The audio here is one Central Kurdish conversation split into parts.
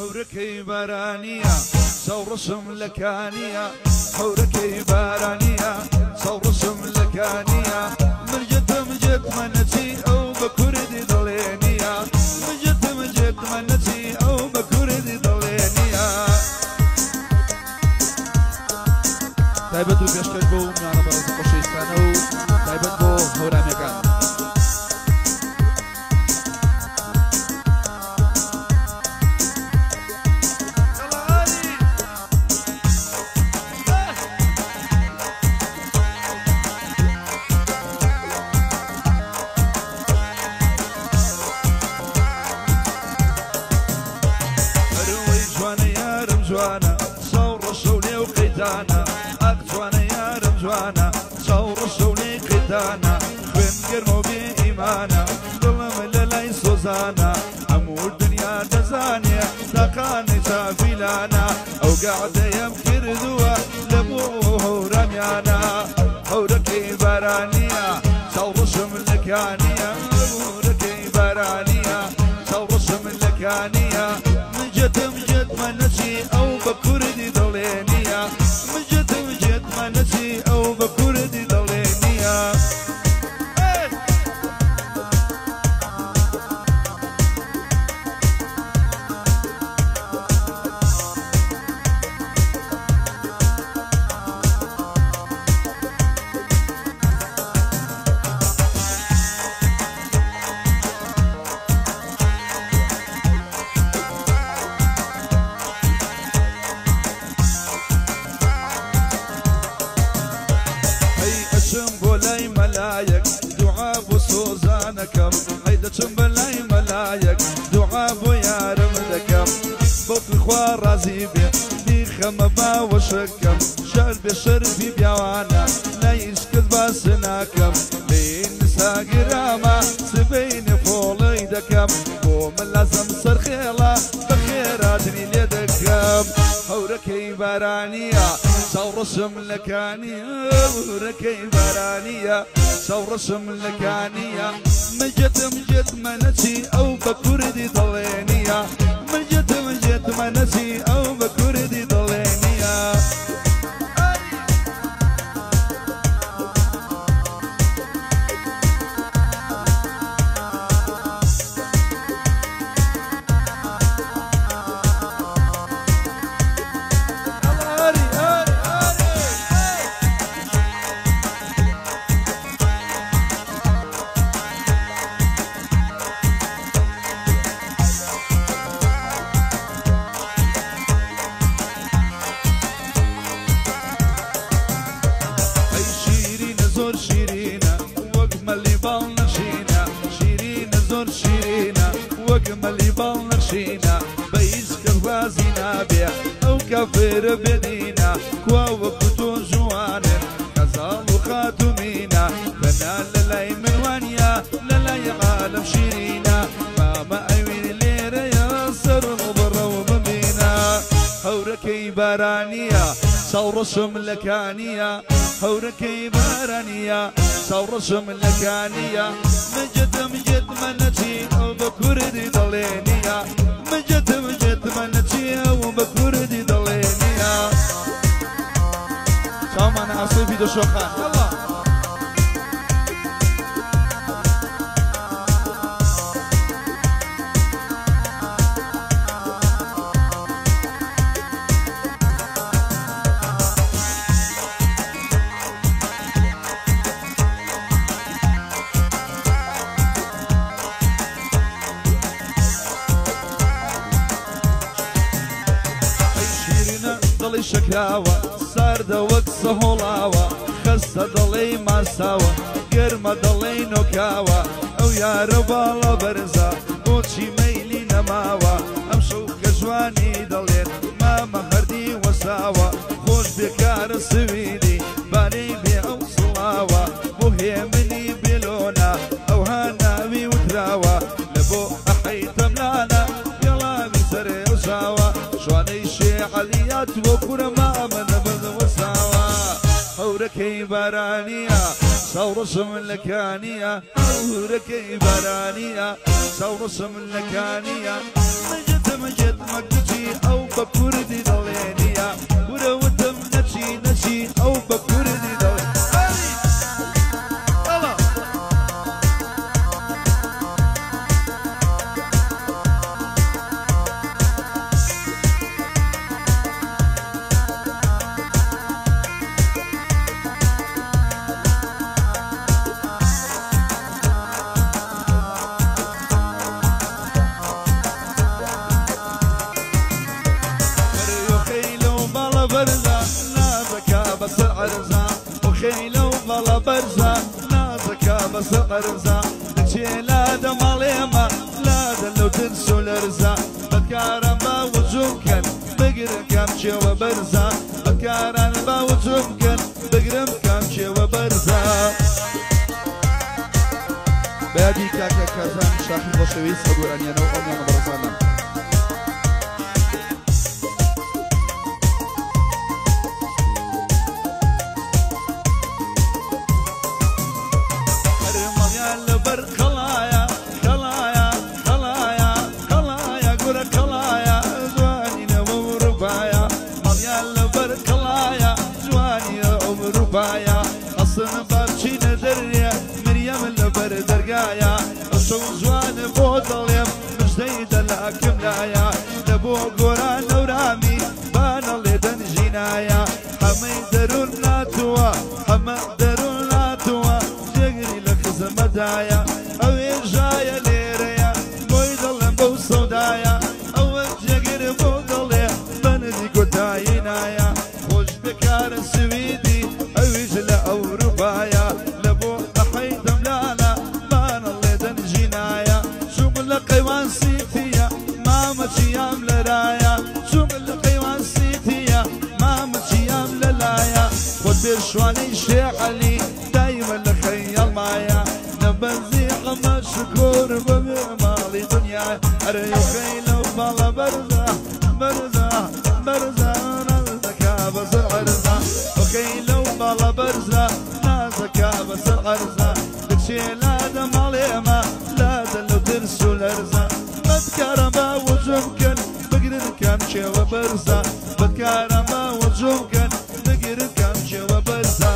هوركي بارانية سورسم لكانية هوركي بارانية سورسم لكانية من جد منتي أو بكردي ضلينية من جد منتي أو بكردي ضلينية تايبت بيشكل بو من على برز قشيستانو تايبت بو هورامي كان جوانا صور الشولي وقيتانا أقجوانا يا رمجوانا صور الشولي قيتانا خوين قرمو بإيمانا ظلم للاي سوزانا همو الدنيا دزانية تاقاني تافيلانا أو قاعدة يمكر ذوى لبوه رميانا هوركي بارانية صور شملكانية هوركي بارانية صور شملكانية من جد منتي أو بكردي ضلينية من جد منتي أو بكردي ضلينية بولاي ملايك دعاء بسوزانكم هيدا بولاي ملايك دعاء يا رمدكم بطل خوار رازيبي نيخم با وشكم شربي شربي بيوانا لا يسكت باسناكم لين ساقراما سبين فولي دكم قوم لازم سرخيلا بخيراتني ليدكم هوركي بارانية سورسم لكانية هوركي بارانية سورسم لكانية مجد منتي أو بكردي ضلينية مجد منتي أو بكردي ضلينية وقملي بالنشينا بيسك الوازينا بيع أو كفر بدينا كواو كتو جوان كزال وخاتمينا بنا للاي من وانيا للاي عالم شيرينا ماما أيوين ليرة ياسر مبرا ومبينا هوركي بارانية سورسم لكانية هوركي بارانية سورسم لكانية مجد منتي أو بكردي ضلينية مجد منتي أو بكردي ضلينية شام أنا أصيبي دو شوخان يلا شكاوى صار دوك سهولاوى خسة ضلي ما ساوى قرمة ضلي نوكاوى أو يا ربالة برزة بوتشي ميلي نماوى أمشو كجواني ضلين ما مهردي وساوى خوش بكار سويدي باني بيعو صلاوى بوهي مني بلونا أو هاناوي وتراوى لبو أحيط ملانا يلا بسري وشاوى شواني عليات وكرما من بذ وساوى هوركي بارانية سورسم لكانية هوركي بارانية سورسم لكانية مجد مكتشي أو بكردي دلينيا ورودم نشي نشي أو بكردي دلينيا خيلو بلا برزا نازكا بس قرزا تشيلا دماليما لا دلو تنسو الارزا بكارن باوزوكن بقرم كامشي وبرزا بكارن باوزوكن بقرم كامشي وبرزا بادي كاكا كازان شاخي بوشوي صبورانيا نو أميانا برزانا أصلا بارشي ندريا مريم اللبر درقايا أصو زوان بوضليم مش زيد لكم لايا نبو قران ورامي بان اللي دنجينايا حمي درون ناتوا حمي درون ناتوا جغري لك زمدايا أوي جايا ليريا بويضلم بو صودايا أول جغري بوضليم بندي قداينايا خوش بكار السويدي أوروبايا لبو أحيد ملانا بان اللي دنجينايا شغل قيوان سيتيا ما مشيام لرايا شغل قيوان سيتيا ما مشيام للايا خد برشواني شيعلي دايما لخيال مايا نبنزيح مشكور بمعمالي دنيا أريو خيلو بالا برزا برزا برزا نزكا بس العرزا وخيلو بالا برزا نازكا بس العرزا تكشي لا دماليما لا دلو ترسو الارزا بتكارما وجمكن بقرن كامشي وبرزا بتكارما وجمكن بقرن كامشي وبرزا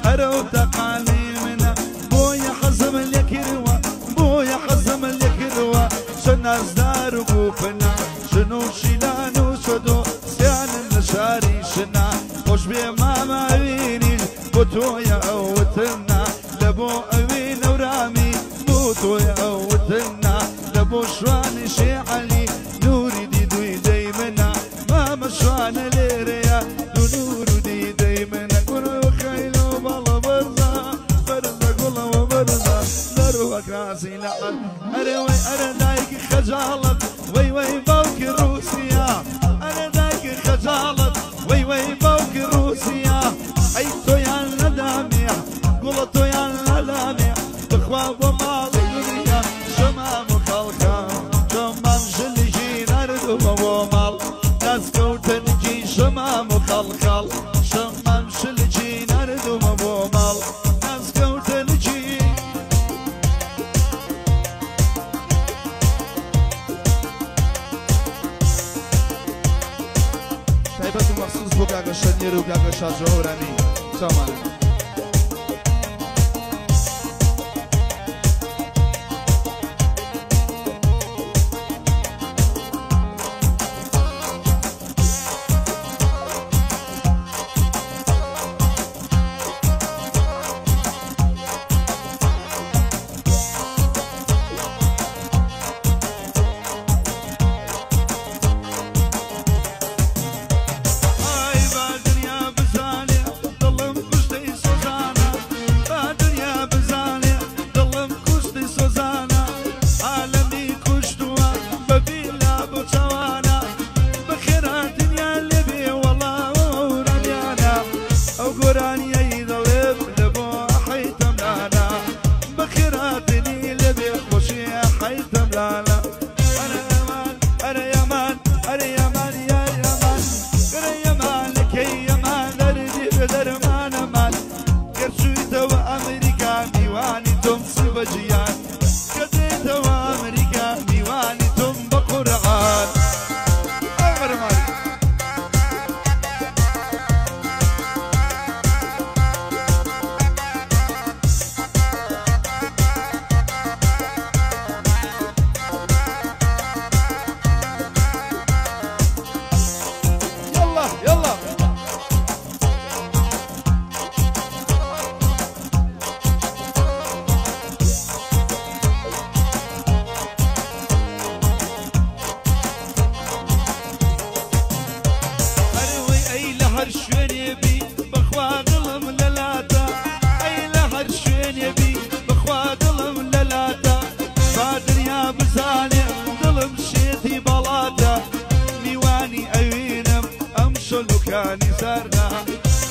هرو تقاليمنا بويا حزم اليكروا بويا حزم اليكروا شناز دار وقوفنا شنو شيلانو شدو سيان النشاري شنا خوش بي ماما عيني بوتويا اوتنا لبو اوين ورامي بوتويا اوتنا لبو شواني شيعلي نوري دي دوي دايمنا ماما شواني ليريا نور دي دايمنا كراسي لعب أروي أنا دايك خجالة وي وي بوك روسيا أنا دايك خجالة وي وي بوك روسيا أي تويا ندامية قولتو يا ندامية بخواب ومال الدنيا شمام خلقا شمام شلجي نردو ومال ناس كوتن جي شمام خلقا شمام شلجي نردو ومال ناس كوتن جي تایبەت و مەخصوص بۆ کاکە شەنیێر و کاکە شاجۆ هەورانی چاومانە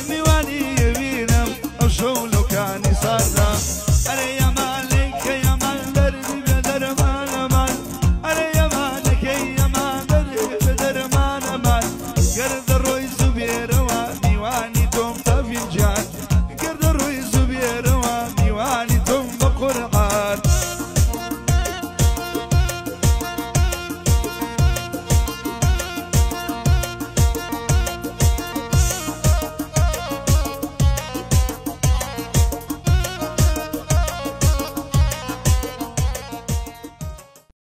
میوانی بینم ئەو شەو لەو کانی ساردا